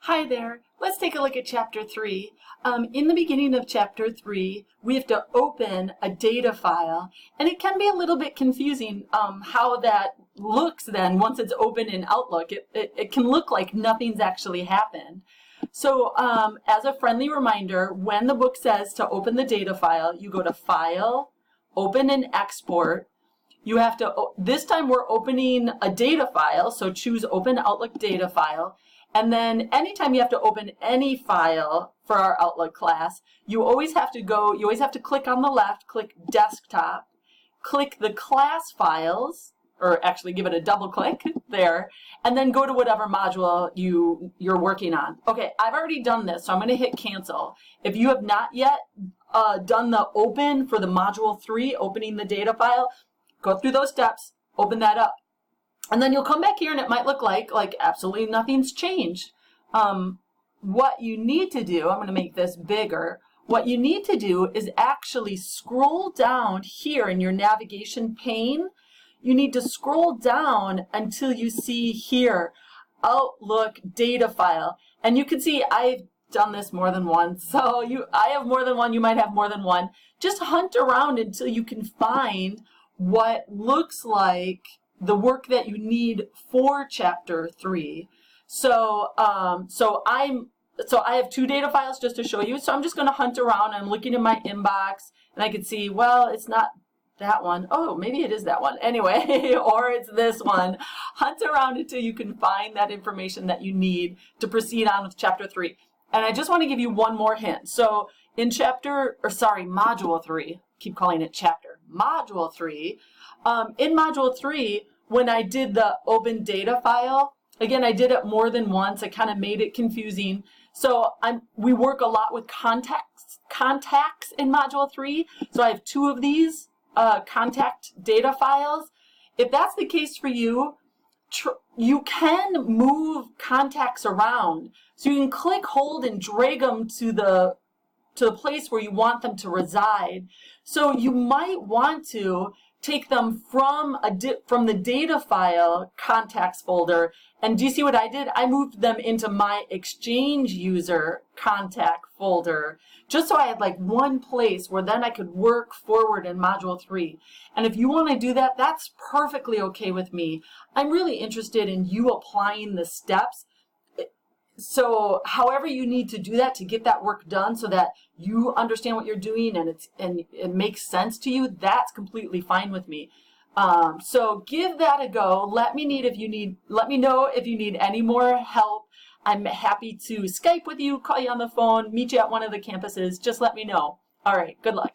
Hi there. Let's take a look at Chapter 3. In the beginning of Chapter 3, we have to open a data file, and it can be a little bit confusing how that looks then once it's open in Outlook. It can look like nothing's actually happened. So as a friendly reminder, when the book says to open the data file, you go to File, Open and Export. You have to, this time we're opening a data file, so choose Open Outlook Data File. And then anytime you have to open any file for our Outlook class, you always have to click on the left, click Desktop, click the class files, or actually give it a double click there, and then go to whatever module you're working on. Okay, I've already done this, so I'm going to hit cancel. If you have not yet done the open for the module 3, opening the data file, go through those steps, open that up. And then you'll come back here and it might look like absolutely nothing's changed. What you need to do, I'm going to make this bigger. What you need to do is actually scroll down here in your navigation pane. You need to scroll down until you see here, Outlook data file. And you can see I've done this more than once. So I have more than one, you might have more than one. Just hunt around until you can find what looks like the work that you need for Chapter 3. So I have 2 data files just to show you. So I'm just going to hunt around. I'm looking in my inbox, and I can see, well, it's not that one. Oh, maybe it is that one. Anyway, or it's this one. Hunt around until you can find that information that you need to proceed on with Chapter 3. And I just want to give you one more hint. So in Module 3, keep calling it chapter, Module 3. In Module 3, when I did the open data file, again, I did it more than once. I kind of made it confusing. So we work a lot with contacts in Module 3. So I have 2 of these contact data files. If that's the case for you, you can move contacts around. So you can click, hold, and drag them to the place where you want them to reside. So you might want to take them from the data file contacts folder, and do you see what I did? I moved them into my Exchange user contact folder, just so I had like one place where then I could work forward in Module 3. And if you want to do that, that's perfectly okay with me. I'm really interested in you applying the steps. So however you need to do that to get that work done so that you understand what you're doing and it makes sense to you, that's completely fine with me. So give that a go. Let me know if you need any more help. I'm happy to Skype with you, call you on the phone, meet you at one of the campuses. Just let me know. All right, good luck.